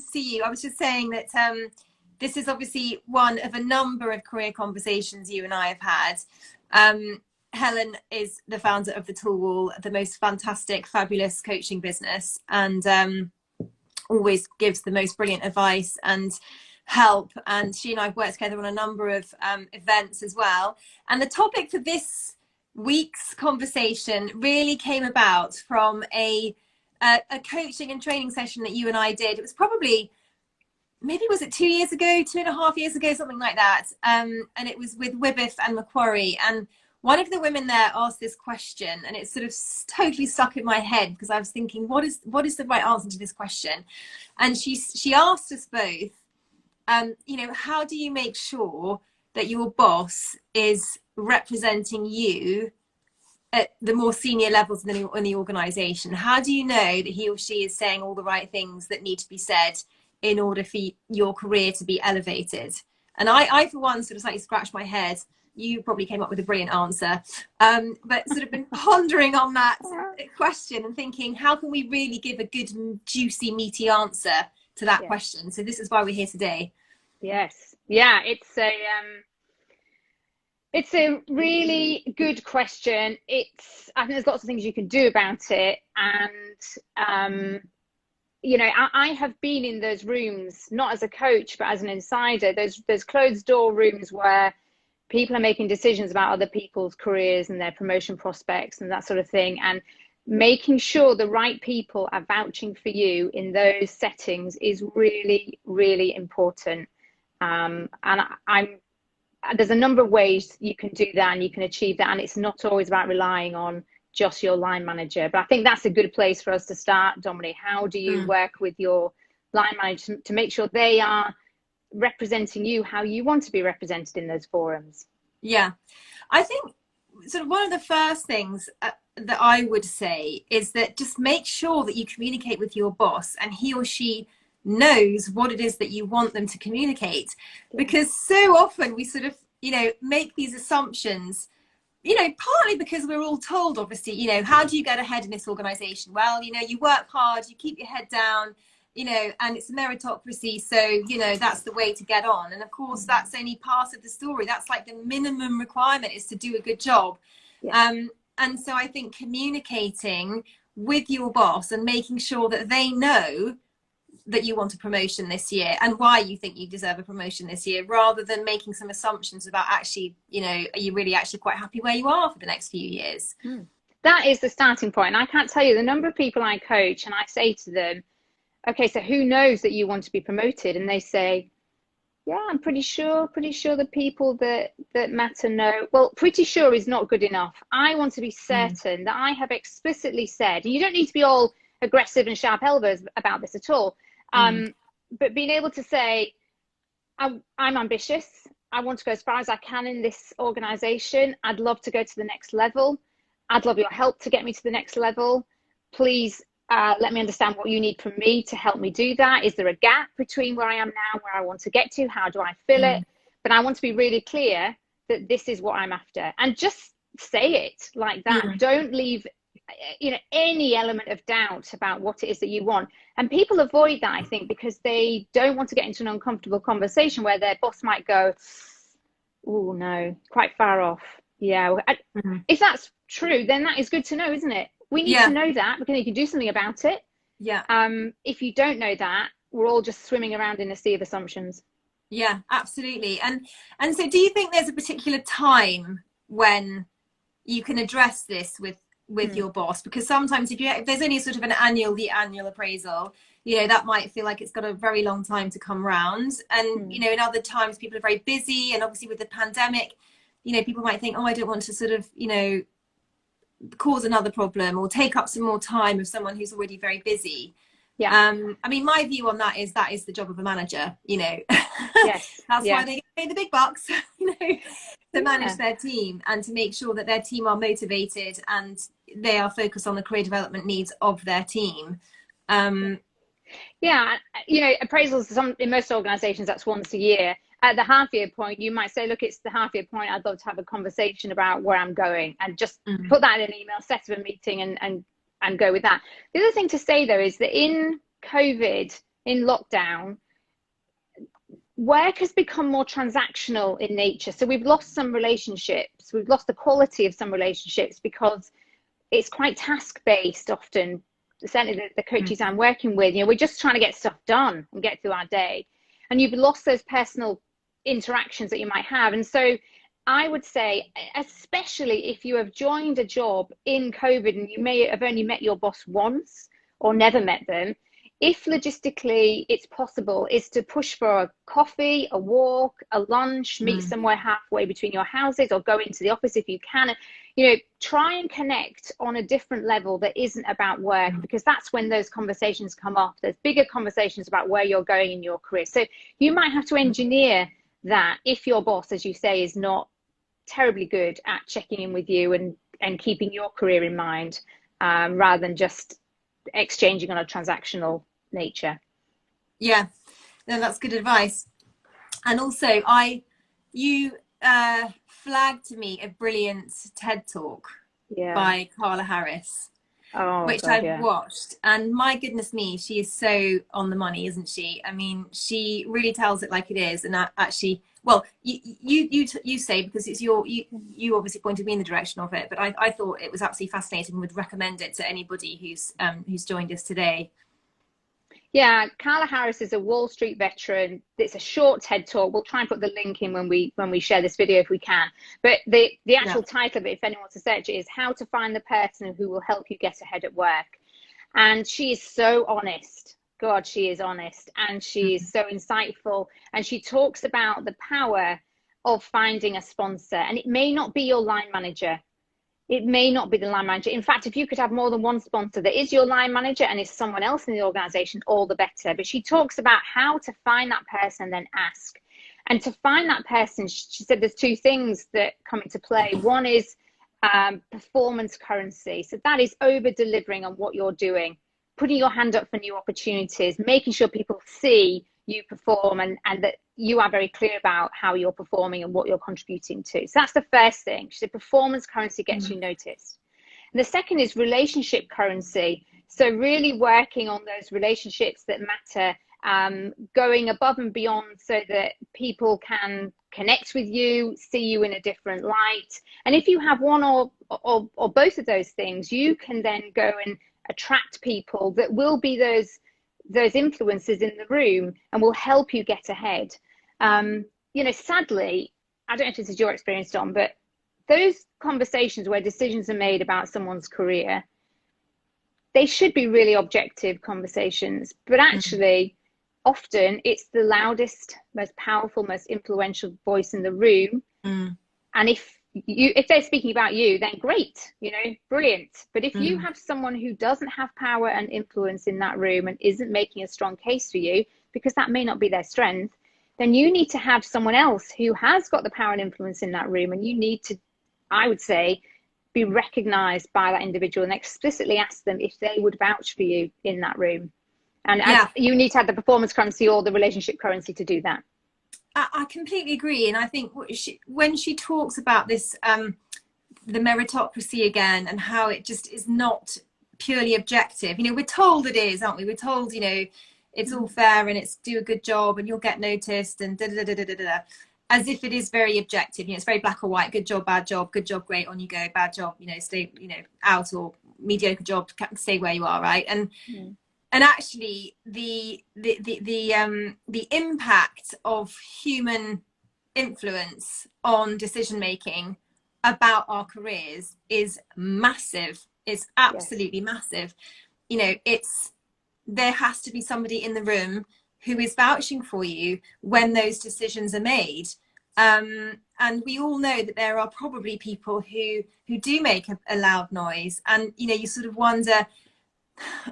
see you. I was just saying that this is obviously one of a number of career conversations you and I have had. Helen is the founder of The Tool Wall, the most fantastic, fabulous coaching business, and always gives the most brilliant advice and help. And she and I have worked together on a number of events as well. And the topic for this week's conversation really came about from a coaching and training session that you and I did. It was probably, maybe was it 2 years ago, 2.5 years ago, something like that. And it was with Wyboth and Macquarie. And one of the women there asked this question, and it sort of totally stuck in my head because I was thinking, what is the right answer to this question? And she asked us both, you know, how do you make sure that your boss is representing you at the more senior levels in the organization? How do you know that he or she is saying all the right things that need to be said in order for your career to be elevated? And I for one, sort of slightly scratched my head. You probably came up with a brilliant answer, but sort of been pondering on that question and thinking, how can we really give a good, juicy, meaty answer to that question? So this is why we're here today. Yes. Yeah, it's a really good question. I think there's lots of things you can do about it. And, you know, I have been in those rooms, not as a coach, but as an insider. There's closed door rooms where people are making decisions about other people's careers and their promotion prospects and that sort of thing. And making sure the right people are vouching for you in those settings is really, really important. And there's a number of ways you can do that and you can achieve that. And it's not always about relying on just your line manager. But I think that's a good place for us to start, Dominique. How do you work with your line manager to make sure they are representing you how you want to be represented in those forums? Yeah, I think sort of one of the first things that I would say is that just make sure that you communicate with your boss and he or she knows what it is that you want them to communicate, because so often we sort of, you know, make these assumptions, you know, partly because we're all told, obviously, you know, how do you get ahead in this organization? Well, you know, you work hard, you keep your head down, you know, and it's a meritocracy, so, you know, that's the way to get on. And of course that's only part of the story. That's like the minimum requirement, is to do a good job. And so I think communicating with your boss and making sure that they know that you want a promotion this year and why you think you deserve a promotion this year, rather than making some assumptions about actually, you know, are you really actually quite happy where you are for the next few years? That is the starting point. And I can't tell you the number of people I coach and I say to them, okay, so who knows that you want to be promoted? And they say, yeah, I'm pretty sure the people that matter know. Well, pretty sure is not good enough. I want to be certain that I have explicitly said, and you don't need to be all aggressive and sharp elbows about this at all. But being able to say, I'm ambitious. I want to go as far as I can in this organization. I'd love to go to the next level. I'd love your help to get me to the next level. Please let me understand what you need from me to help me do that. Is there a gap between where I am now and where I want to get to? How do I fill it? But I want to be really clear that this is what I'm after. And just say it like that. Don't leave, you know, any element of doubt about what it is that you want. And people avoid that, I think, because they don't want to get into an uncomfortable conversation where their boss might go, oh no, quite far off. Yeah. If that's true, then that is good to know, isn't it? We need to know that because you can do something about it. If you don't know that, we're all just swimming around in a sea of assumptions. Yeah, absolutely. And so do you think there's a particular time when you can address this with your boss? Because sometimes if there's only sort of the annual appraisal, you know, that might feel like it's got a very long time to come round. And, you know, in other times people are very busy, and obviously with the pandemic, you know, people might think, oh, I don't want to sort of, you know, cause another problem or take up some more time of someone who's already very busy. I mean, my view on that is the job of a manager, you know. That's why they pay the big bucks, you know, to manage their team and to make sure that their team are motivated and they are focused on the career development needs of their team. You know, appraisals in most organizations, that's once a year. At the half year point, you might say, look, it's the half year point. I'd love to have a conversation about where I'm going, and just put that in an email, set up a meeting and go with that. The other thing to say, though, is that in COVID, in lockdown, work has become more transactional in nature. So we've lost some relationships. We've lost the quality of some relationships because it's quite task-based often. Certainly the coaches I'm working with, we're just trying to get stuff done and get through our day. And you've lost those personal interactions that you might have. And so I would say, especially if you have joined a job in COVID and you may have only met your boss once or never met them, if logistically it's possible, is to push for a coffee, a walk, a lunch, meet somewhere halfway between your houses, or go into the office if you can. Try and connect on a different level that isn't about work, because that's when those conversations come up. There's bigger conversations about where you're going in your career. So you might have to engineer that if your boss, as you say, is not terribly good at checking in with you and keeping your career in mind, rather than just exchanging on a transactional nature. Yeah, no, that's good advice. And also you flagged to me a brilliant TED talk by Carla Harris, which I've watched, and my goodness me, she is so on the money, isn't she? I mean, she really tells it like it is. And actually, well, you say, because it's you obviously pointed me in the direction of it, but I thought it was absolutely fascinating and would recommend it to anybody who's joined us today. Yeah, Carla Harris is a Wall Street veteran. It's a short TED talk. We'll try and put the link in when we share this video if we can. But the actual title of it, if anyone wants to search it, is How to Find the Person Who Will Help You Get Ahead at Work. And she is so honest. God, she is honest. And she is so insightful. And she talks about the power of finding a sponsor. And it may not be your line manager. It may not be the line manager. In fact, if you could have more than one sponsor that is your line manager and is someone else in the organization, all the better. But she talks about how to find that person and then ask. And to find that person, she said there's two things that come into play. One is performance currency. So that is over delivering on what you're doing, putting your hand up for new opportunities, making sure people see you perform and that you are very clear about how you're performing and what you're contributing to. So that's the first thing. She said performance currency gets you noticed. And the second is relationship currency. So really working on those relationships that matter, going above and beyond so that people can connect with you, see you in a different light. And if you have one or both of those things, you can then go and attract people that will be those influences in the room and will help you get ahead. Sadly, I don't know if this is your experience, Dom, but those conversations where decisions are made about someone's career, they should be really objective conversations, but actually often it's the loudest, most powerful, most influential voice in the room. And if they're speaking about you, then great, brilliant. But if you have someone who doesn't have power and influence in that room and isn't making a strong case for you, because that may not be their strength, then you need to have someone else who has got the power and influence in that room. And you need to, I would say, be recognized by that individual and explicitly ask them if they would vouch for you in that room. And you need to have the performance currency or the relationship currency to do that. I completely agree. And I think when she talks about this, the meritocracy again, and how it just is not purely objective, we're told it is, aren't we? We're told, it's all fair and it's do a good job and you'll get noticed and as if it is very objective. It's very black or white, good job, great, on you go, bad job, stay, out, or mediocre job, stay where you are, right? And actually the impact of human influence on decision making about our careers is massive. It's absolutely massive. There has to be somebody in the room who is vouching for you when those decisions are made. And we all know that there are probably people who do make a loud noise, and you sort of wonder,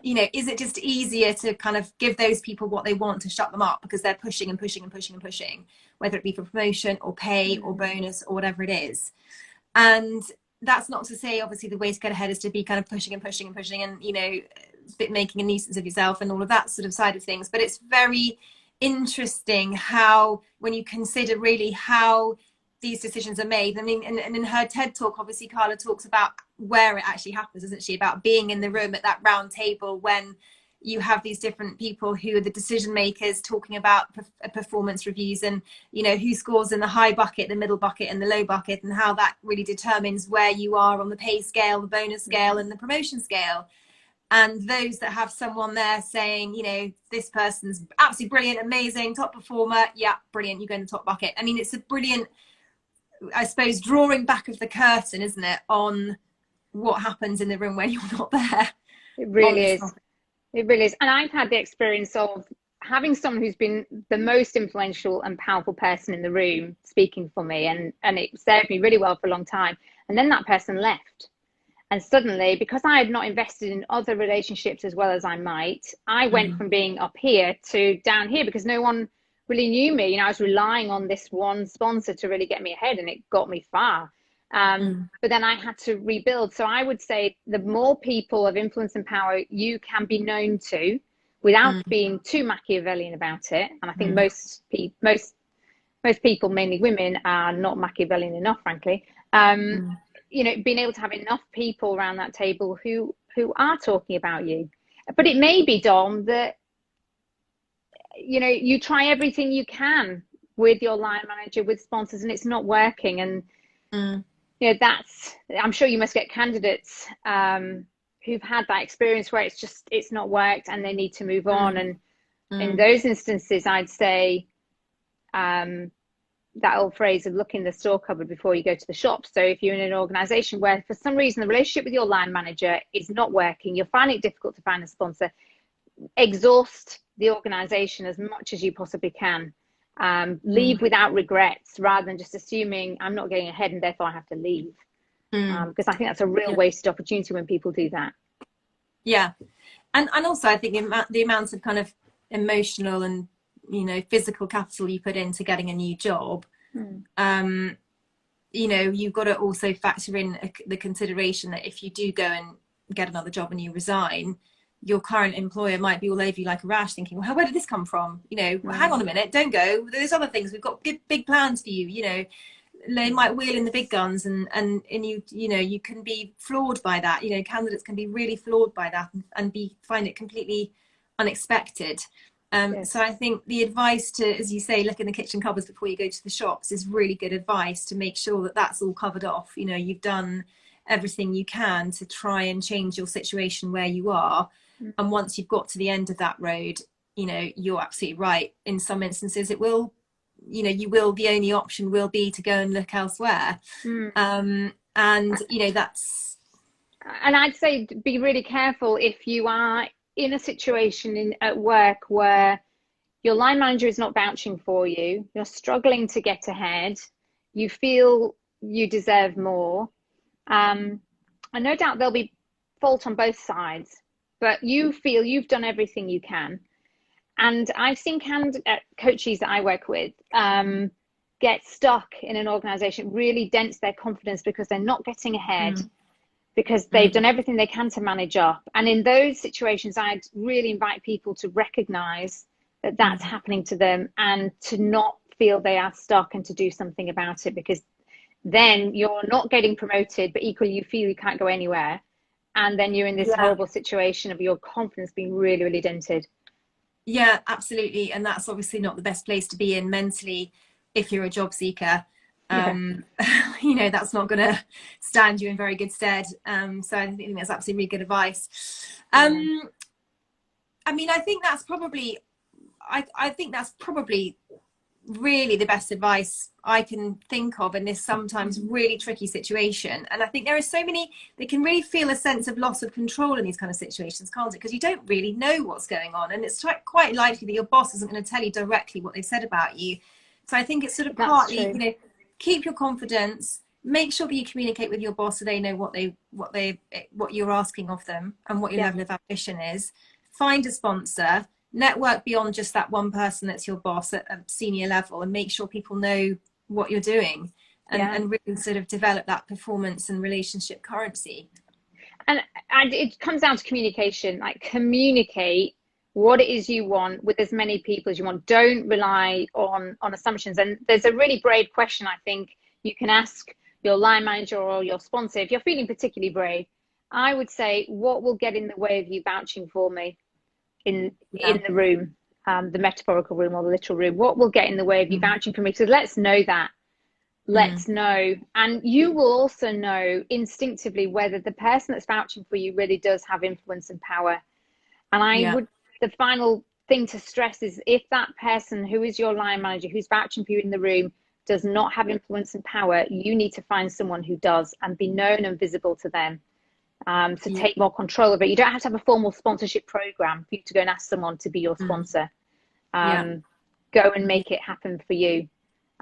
is it just easier to kind of give those people what they want to shut them up because they're pushing and pushing and pushing and pushing, whether it be for promotion or pay or bonus or whatever it is. And that's not to say, obviously, the way to get ahead is to be kind of pushing and pushing and pushing and, making a nuisance of yourself and all of that sort of side of things. But it's very interesting how, when you consider really how these decisions are made. I mean, and in her TED talk, obviously, Carla talks about where it actually happens, doesn't she? About being in the room at that round table when, you have these different people who are the decision makers talking about performance reviews, and you know who scores in the high bucket, the middle bucket and the low bucket, and how that really determines where you are on the pay scale, the bonus scale and the promotion scale. And those that have someone there saying, you know, this person's absolutely brilliant, amazing, top performer, yeah, brilliant, you go in the top bucket. I mean, it's a brilliant, I suppose, drawing back of the curtain, isn't it, on what happens in the room when you're not there. It really is. It really is. And I've had the experience of having someone who's been the most influential and powerful person in the room speaking for me, and it served me really well for a long time. And then that person left. And suddenly, because I had not invested in other relationships as well as I might, I went from being up here to down here because no one really knew me. You know, I was relying on this one sponsor to really get me ahead, and it got me far. But then I had to rebuild. So I would say the more people of influence and power you can be known to without being too Machiavellian about it. And I think most people, mainly women, are not Machiavellian enough, frankly. You know, being able to have enough people around that table who are talking about you. But it may be, Dom, that, you know, you try everything you can with your line manager, with sponsors, and it's not working. And, you know, I'm sure you must get candidates who've had that experience where it's not worked and they need to move on. And in those instances, I'd say, that old phrase of look in the store cupboard before you go to the shop. So if you're in an organization where for some reason the relationship with your line manager is not working, you're finding it difficult to find a sponsor, exhaust the organization as much as you possibly can. Leave without regrets, rather than just assuming I'm not getting ahead and therefore I have to leave. Because I think that's a real wasted opportunity when people do that. Yeah. And also I think the amount of kind of emotional and, you know, physical capital you put into getting a new job, you know, you've got to also factor in the consideration that if you do go and get another job and you resign, your current employer might be all over you like a rash, thinking, well, where did this come from? You know, well, hang on a minute, don't go. There's other things. We've got big plans for you. You know, they might wheel in the big guns, and you know, you can be flawed by that. You know, candidates can be really flawed by that and find it completely unexpected. So I think the advice to, as you say, look in the kitchen cupboards before you go to the shops is really good advice to make sure that that's all covered off. You know, you've done everything you can to try and change your situation where you are. And once you've got to the end of that road, you know, you're absolutely right. In some instances, it will, you know, the only option will be to go and look elsewhere. And, you know, that's... And I'd say be really careful if you are in a situation at work where your line manager is not vouching for you, you're struggling to get ahead, you feel you deserve more. And no doubt there'll be fault on both sides, but you feel you've done everything you can. And I've seen coaches that I work with get stuck in an organization, really dents their confidence because they're not getting ahead. Because they've done everything they can to manage up. And in those situations, I'd really invite people to recognize that that's happening to them and to not feel they are stuck and to do something about it, because then you're not getting promoted, but equally you feel you can't go anywhere. And then you're in this horrible situation of your confidence being really, really dented. Yeah, absolutely. And that's obviously not the best place to be in mentally if you're a job seeker. You know, that's not going to stand you in very good stead. So I think that's absolutely really good advice. I mean, I think that's probably really the best advice I can think of in this sometimes really tricky situation. And I think there are so many that can really feel a sense of loss of control in these kind of situations, can't it? Because you don't really know what's going on, and it's quite likely that your boss isn't going to tell you directly what they've said about you. So I think it's sort of partly, you know, keep your confidence, make sure that you communicate with your boss so they know what you're asking of them and what your level of ambition is. Find a sponsor, network beyond just that one person that's your boss at a senior level, and make sure people know what you're doing, and really sort of develop that performance and relationship currency. And it comes down to communication. Like, communicate what it is you want with as many people as you want. Don't rely on assumptions. And there's a really brave question I think you can ask your line manager or your sponsor. If you're feeling particularly brave, I would say, what will get in the way of you vouching for me? in the room, the metaphorical room or the literal room. What will get in the way of you vouching for me? So let's know that. Let's know. And you will also know instinctively whether the person that's vouching for you really does have influence and power. And the final thing to stress is, if that person who is your line manager, who's vouching for you in the room, does not have influence and power, you need to find someone who does and be known and visible to them. To take more control of it. You don't have to have a formal sponsorship program for you to go and ask someone to be your sponsor. Go and make it happen for you.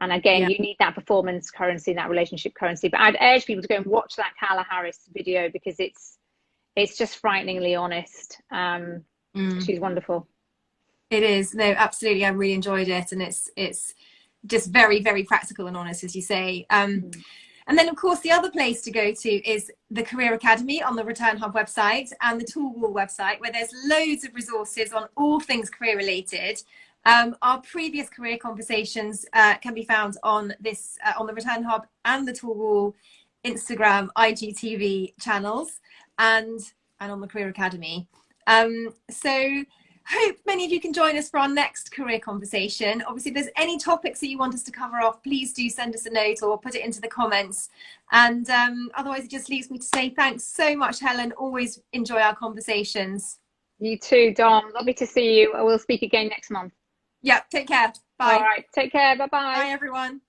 And again, you need that performance currency, that relationship currency. But I'd urge people to go and watch that Carla Harris video, because it's just frighteningly honest. She's wonderful. It is. No, absolutely. I really enjoyed it, and it's just very, very practical and honest, as you say. And then, of course, the other place to go to is the Career Academy on the Return Hub website and the Tool Wall website, where there's loads of resources on all things career related. Our previous career conversations can be found on the Return Hub and the Tool Wall Instagram, IGTV channels, and on the Career Academy. So hope many of you can join us for our next career conversation. Obviously, if there's any topics that you want us to cover off, please do send us a note or put it into the comments. And otherwise, it just leaves me to say thanks so much, Helen. Always enjoy our conversations. You too, Dom. Lovely to see you. I will speak again next month. Yeah, take care. Bye. All right, take care. Bye-bye. Bye, everyone.